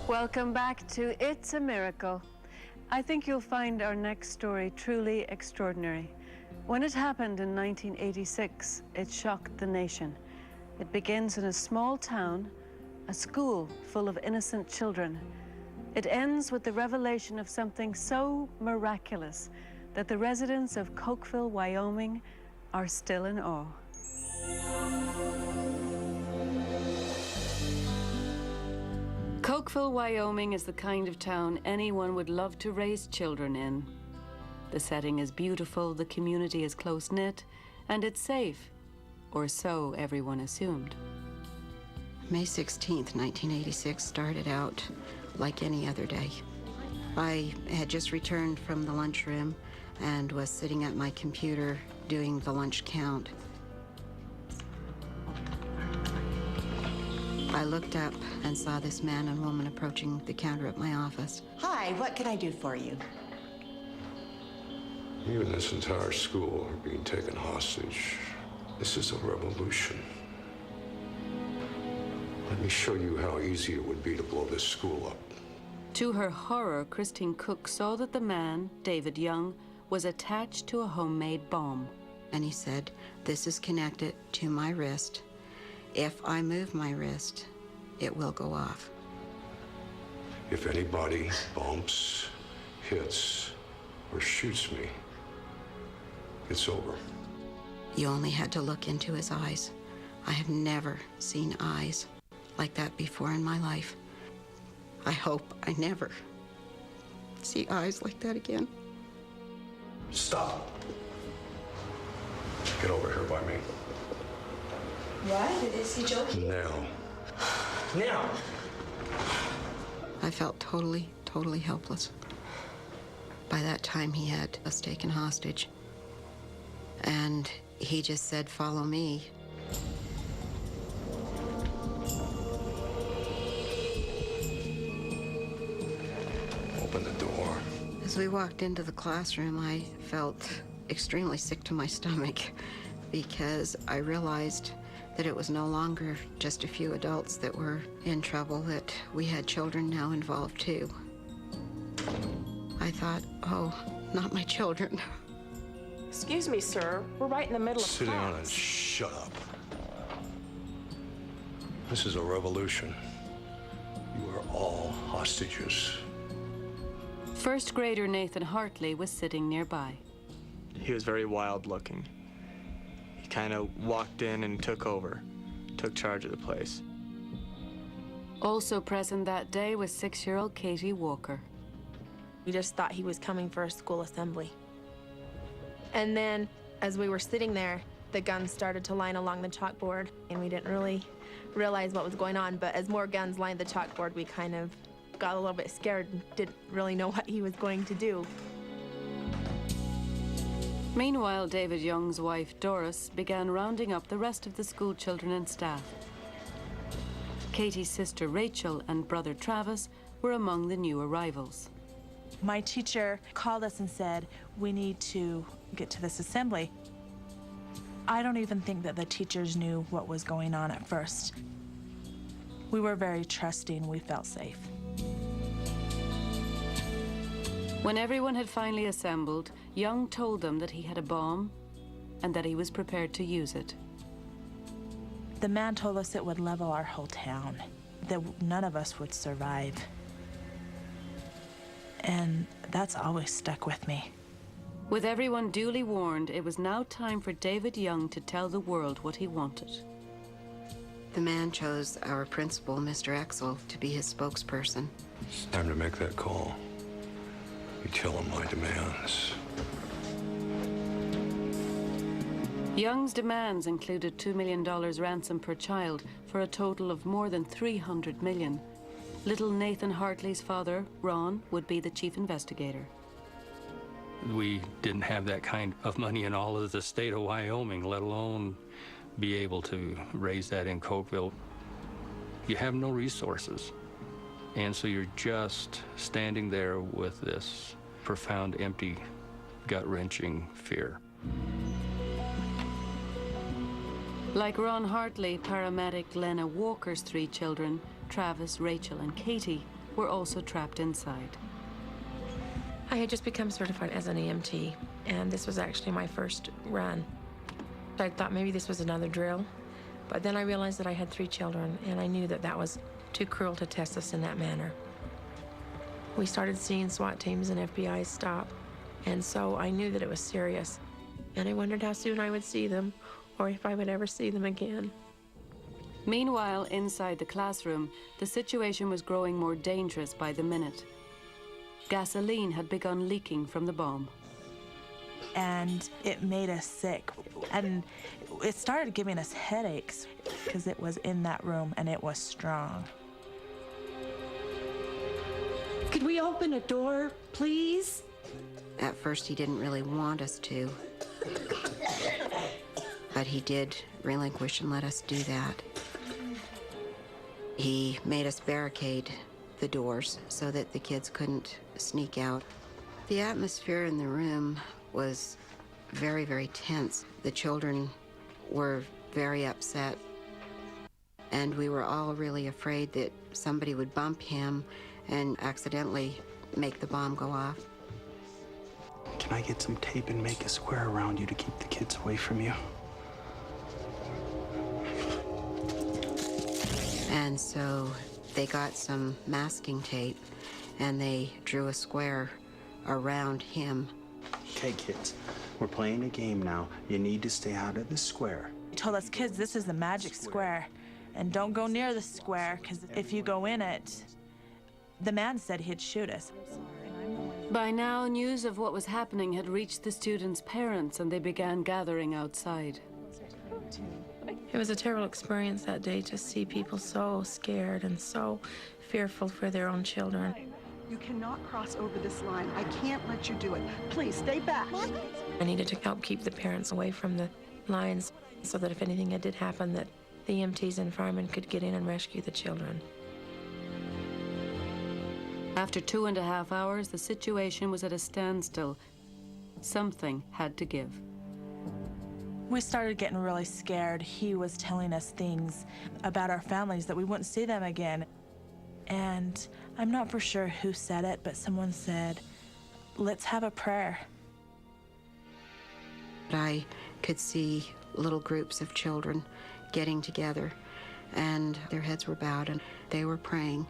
Welcome back to It's a Miracle. I think you'll find our next story truly extraordinary. When it happened in 1986, it shocked the nation. It begins in a small town, a school full of innocent children. It ends with the revelation of something so miraculous that the residents of Cokevill, Wyoming are still in awe. Cokevill, Wyoming is the kind of town anyone would love to raise children in. The setting is beautiful, the community is close-knit, and it's safe, or so everyone assumed. May 16th, 1986 started out like any other day. I had just returned from the lunchroom and was sitting at my computer doing the lunch count. I looked up and saw this man and woman approaching the counter at my office. Hi, what can I do for you? You and this entire school are being taken hostage. This is a revolution. Let me show you how easy it would be to blow this school up. To her horror, Christine Cook saw that the man, David Young, was attached to a homemade bomb. And he said, "This is connected to my wrist. If I move my wrist, it will go off. If anybody bumps, hits, or shoots me, it's over." You only had to look into his eyes. I have never seen eyes like that before in my life. I hope I never see eyes like that again. Stop. Get over here by me. What? Is he joking? Now. Now. I felt totally helpless. By that time, he had us taken hostage. And he just said, "Follow me." Open the door. As we walked into the classroom, I felt extremely sick to my stomach because I realized that it was no longer just a few adults that were in trouble, that we had children now involved too. I thought, oh, not my children. Excuse me, sir. We're right in the middle of Sit down and class. shut up. This is a revolution. You are all hostages. First grader Nathan Hartley was sitting nearby. He was very wild looking. He kind of walked in and took charge of the place. Also present that day was 6-year-old Katie Walker. We just thought he was coming for a school assembly. And then, as we were sitting there, the guns started to line along the chalkboard, and we didn't really realize what was going on, but as more guns lined the chalkboard, we kind of got a little bit scared and didn't really know what he was going to do. Meanwhile, David Young's wife, Doris, began rounding up the rest of the school children and staff. Katie's sister, Rachel, and brother, Travis, were among the new arrivals. My teacher called us and said, "We need to get to this assembly." I don't even think that the teachers knew what was going on at first. We were very trusting. We felt safe. When everyone had finally assembled, Young told them that he had a bomb and that he was prepared to use it. The man told us it would level our whole town, that none of us would survive. And that's always stuck with me. With everyone duly warned, it was now time for David Young to tell the world what he wanted. The man chose our principal, Mr. Axel, to be his spokesperson. It's time to make that call. You tell him my demands. Young's demands included $2 million ransom per child for a total of more than $300 million. Little Nathan Hartley's father, Ron, would be the chief investigator. We didn't have that kind of money in all of the state of Wyoming, let alone be able to raise that in Cokevill. You have no resources. And so you're just standing there with this profound, empty, gut-wrenching fear. Like Ron Hartley, paramedic Lena Walker's 3 children, Travis, Rachel, and Katie, were also trapped inside. I had just become certified as an EMT, and this was actually my first run. I thought maybe this was another drill, but then I realized that I had 3 children, and I knew that that was too cruel to test us in that manner. We started seeing SWAT teams and FBI stop, and so I knew that it was serious. And I wondered how soon I would see them, or if I would ever see them again. Meanwhile, inside the classroom, the situation was growing more dangerous by the minute. Gasoline had begun leaking from the bomb. And it made us sick. And it started giving us headaches because it was in that room and it was strong. Could we open a door, please? At first, he didn't really want us to, but he did relinquish and let us do that. He made us barricade the doors so that the kids couldn't sneak out. The atmosphere in the room was very, very tense. The children were very upset, and we were all really afraid that somebody would bump him and accidentally make the bomb go off. Can I get some tape and make a square around you to keep the kids away from you? And so they got some masking tape and they drew a square around him. Okay, kids, we're playing a game now. You need to stay out of the square. He told us, kids, this is the magic square, and don't go near the square, because if you go in it, the man said he'd shoot us. By now, news of what was happening had reached the students' parents, and they began gathering outside. It was a terrible experience that day to see people so scared and so fearful for their own children. You cannot cross over this line. I can't let you do it. Please, stay back. I needed to help keep the parents away from the lines so that if anything did happen, that the EMTs and firemen could get in and rescue the children. After 2.5 hours, the situation was at a standstill. Something had to give. We started getting really scared. He was telling us things about our families, that we wouldn't see them again. And I'm not for sure who said it, but someone said, let's have a prayer. I could see little groups of children getting together, and their heads were bowed and they were praying.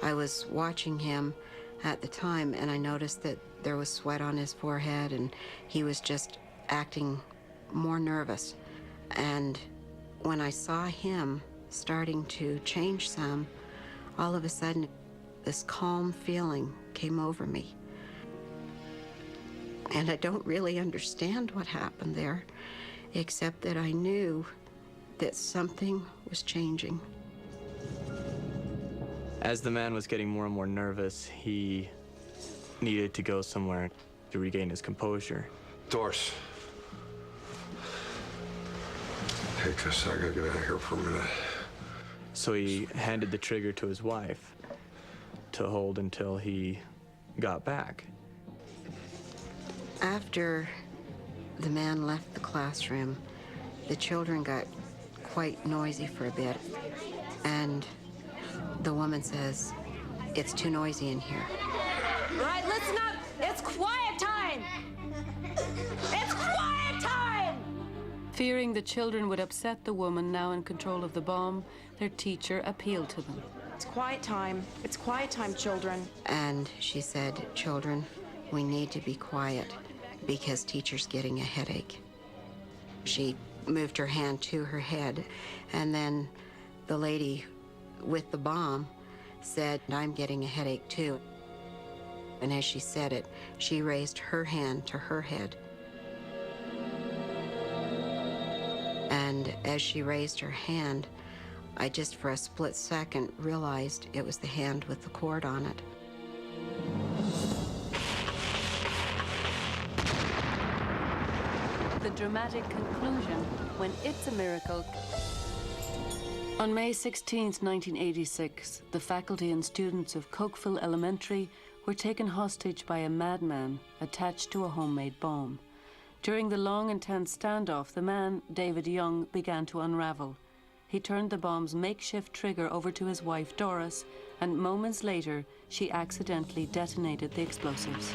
I was watching him at the time, and I noticed that there was sweat on his forehead, and he was just acting more nervous. And when I saw him starting to change some, all of a sudden, this calm feeling came over me. And I don't really understand what happened there, except that I knew that something was changing. As the man was getting more and more nervous, he needed to go somewhere to regain his composure. Doris. Hey, Chris, I gotta get out of here for a minute. So he handed the trigger to his wife to hold until he got back. After the man left the classroom, the children got quite noisy for a bit, and the woman says, "It's too noisy in here." Right, listen up. It's quiet time. It's quiet time. Fearing the children would upset the woman now in control of the bomb, their teacher appealed to them. It's quiet time. It's quiet time, children. And she said, "Children, we need to be quiet because teacher's getting a headache." She moved her hand to her head, and then the lady with the bomb said, "I'm getting a headache too." And as she said it, she raised her hand to her head. And as she raised her hand, I just for a split second realized it was the hand with the cord on it. The dramatic conclusion when It's a Miracle. On May 16, 1986, the faculty and students of Cokevill Elementary were taken hostage by a madman attached to a homemade bomb. During the long, intense standoff, the man, David Young, began to unravel. he turned the bomb's makeshift trigger over to his wife, Doris, and moments later, she accidentally detonated the explosives.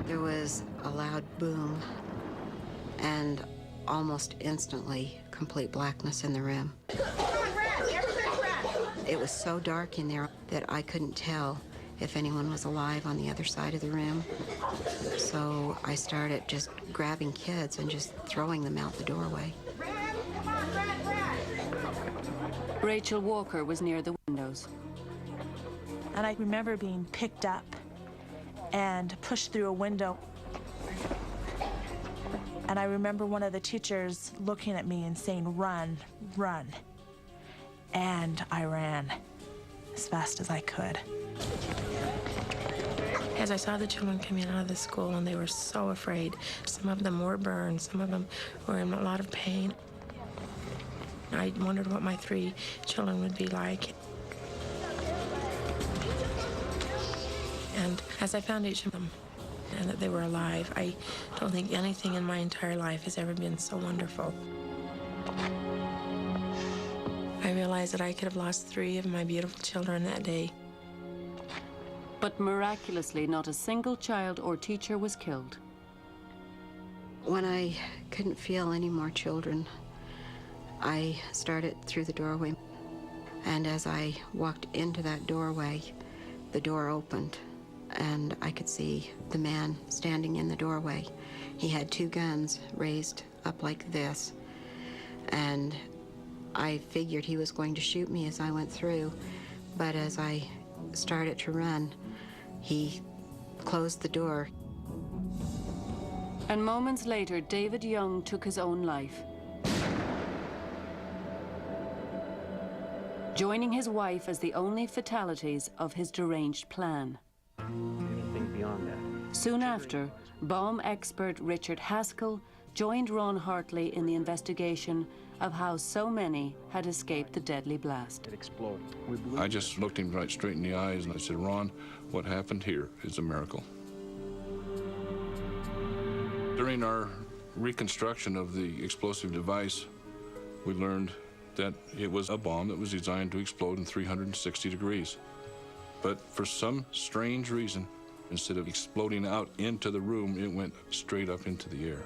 There was a loud boom, and almost instantly, complete blackness in the room. It was so dark in there that I couldn't tell if anyone was alive on the other side of the room. So I started just grabbing kids and just throwing them out the doorway. Rachel Walker was near the windows. And I remember being picked up and pushed through a window. And I remember one of the teachers looking at me and saying, "Run, run." And I ran as fast as I could. As I saw the children coming out of the school, and they were so afraid. Some of them were burned, some of them were in a lot of pain. I wondered what my 3 children would be like. And as I found each of them, and that they were alive, I don't think anything in my entire life has ever been so wonderful. I realized that I could have lost 3 of my beautiful children that day. But miraculously, not a single child or teacher was killed. When I couldn't feel any more children, I started through the doorway. And as I walked into that doorway, the door opened, and I could see the man standing in the doorway. He had 2 guns raised up like this, and I figured he was going to shoot me as I went through, but as I started to run, he closed the door. And moments later, David Young took his own life, joining his wife as the only fatalities of his deranged plan. Anything beyond that? Soon after, bomb expert Richard Haskell joined Ron Hartley in the investigation of how so many had escaped the deadly blast. It exploded. I just looked him right straight in the eyes and I said, "Ron, what happened here is a miracle." During our reconstruction of the explosive device, we learned that it was a bomb that was designed to explode in 360 degrees. But for some strange reason, instead of exploding out into the room, it went straight up into the air.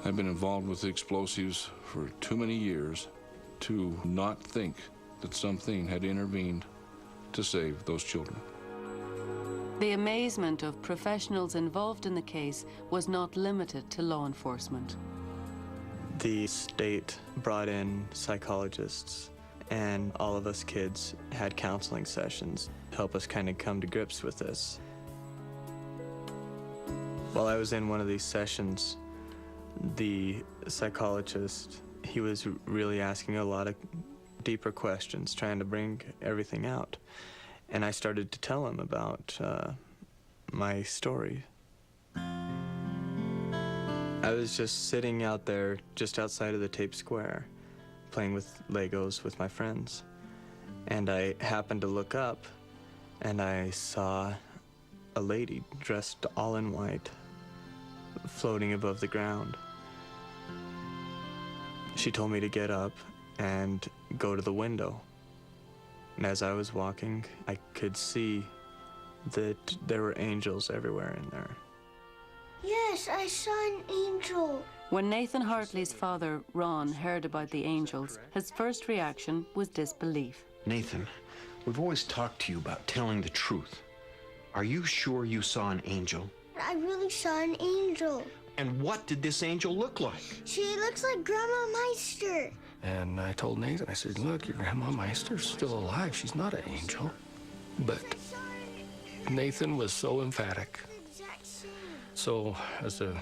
I've been involved with explosives for too many years to not think that something had intervened to save those children. The amazement of professionals involved in the case was not limited to law enforcement. The state brought in psychologists, and all of us kids had counseling sessions to help us kind of come to grips with this. While I was in one of these sessions, the psychologist, he was really asking a lot of deeper questions, trying to bring everything out. And I started to tell him about my story. I was just sitting out there, just outside of the Tape Square, playing with Legos with my friends. And I happened to look up, and I saw a lady dressed all in white, floating above the ground. She told me to get up and go to the window. And as I was walking, I could see that there were angels everywhere in there. Yes, I saw an angel. When Nathan Hartley's father, Ron, heard about the angels, his first reaction was disbelief. Nathan, we've always talked to you about telling the truth. Are you sure you saw an angel? I really saw an angel. And what did this angel look like? She looks like Grandma Meister. And I told Nathan, I said, "Look, your Grandma Meister's still alive. She's not an angel." But Nathan was so emphatic. So as a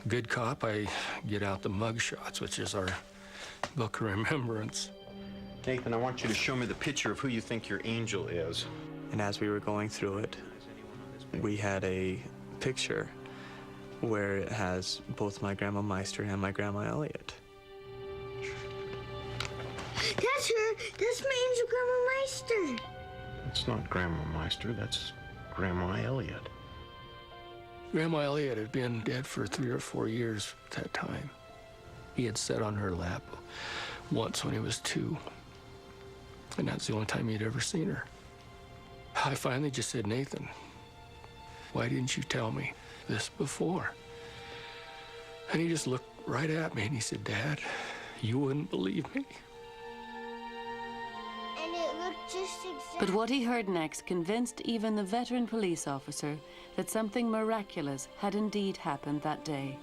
good cop, I get out the mug shots, which is our book of remembrance. Nathan, I want you to show me the picture of who you think your angel is. And as we were going through it, we had a picture where it has both my Grandma Meister and my Grandma Elliott. That's her. That's my angel, Grandma Meister. It's not Grandma Meister, that's Grandma Elliott. Grandma Elliott had been dead for 3 or 4 years at that time. He had sat on her lap once when he was 2, and that's the only time he'd ever seen her. I finally just said, Nathan, why didn't you tell me this before? And he just looked right at me and he said, Dad, you wouldn't believe me. And it looked just exactly... But what he heard next convinced even the veteran police officer that something miraculous had indeed happened that day.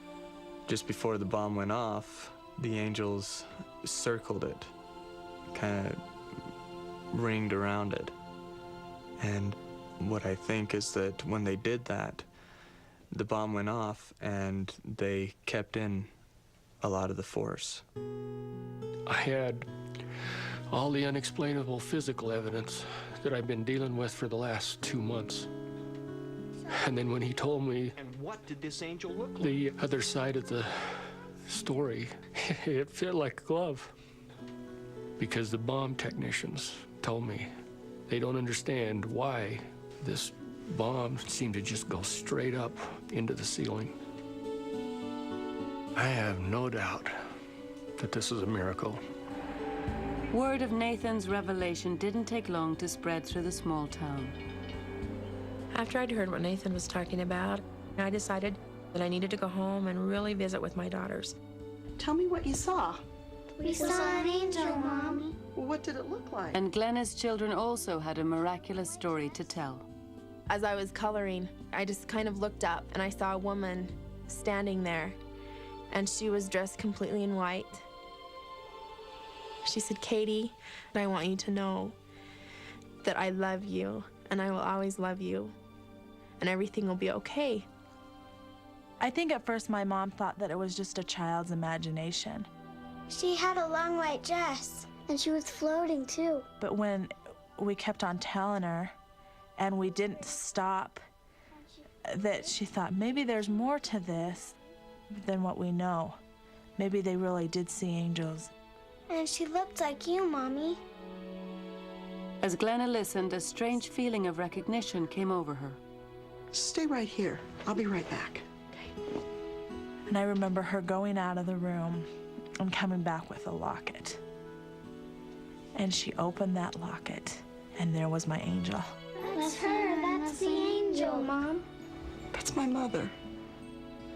Just before the bomb went off, the angels circled it, kind of ringed around it. And what I think is that when they did that, the bomb went off and they kept in a lot of the force. I had all the unexplainable physical evidence that I've been dealing with for the last 2 months. And then when he told me And what did this angel look like? the other side of the story, it fit like a glove. Because the bomb technicians told me they don't understand why this bomb seemed to just go straight up into the ceiling. I have no doubt that this is a miracle. Word of Nathan's revelation didn't take long to spread through the small town. After I'd heard what Nathan was talking about, I decided that I needed to go home and really visit with my daughters. Tell me what you saw. We saw an angel, Mommy. Well, what did it look like? And Glenna's children also had a miraculous story to tell. As I was coloring, I just kind of looked up and I saw a woman standing there, and she was dressed completely in white. She said, Katie, I want you to know that I love you and I will always love you and everything will be okay. I think at first my mom thought that it was just a child's imagination. She had a long white dress, and she was floating too. But when we kept on telling her and we didn't stop, that she thought maybe there's more to this than what we know. Maybe they really did see angels. And she looked like you, Mommy. As Glenna listened, a strange feeling of recognition came over her. Stay right here. I'll be right back. And I remember her going out of the room and coming back with a locket. And she opened that locket, and there was my angel. That's her. That's the angel, Mom. That's my mother.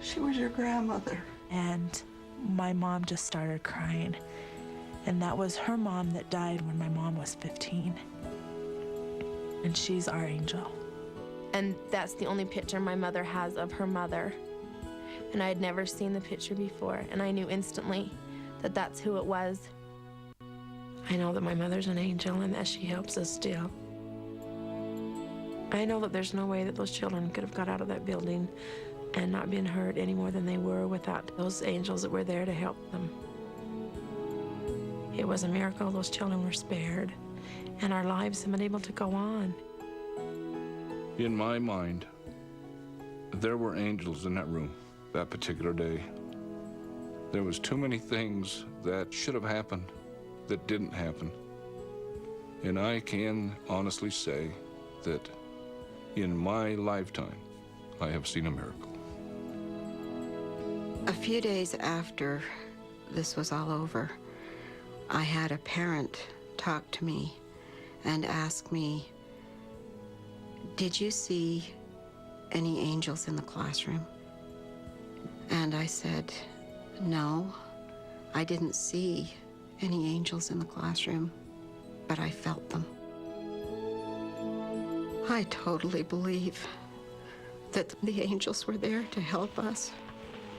She was your grandmother. And my mom just started crying. And that was her mom that died when my mom was 15. And she's our angel. And that's the only picture my mother has of her mother. And I had never seen the picture before, and I knew instantly that that's who it was. I know that my mother's an angel and that she helps us still. I know that there's no way that those children could have got out of that building and not been hurt any more than they were without those angels that were there to help them. It was a miracle those children were spared, and our lives have been able to go on. In my mind, there were angels in that room that particular day. There was too many things that should have happened that didn't happen. And I can honestly say that in my lifetime, I have seen a miracle. A few days after this was all over, I had a parent talk to me and ask me, did you see any angels in the classroom? And I said, no, I didn't see any angels in the classroom, but I felt them. I totally believe that the angels were there to help us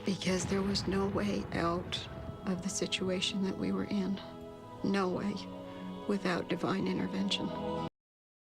because there was no way out of the situation that we were in. No way without divine intervention.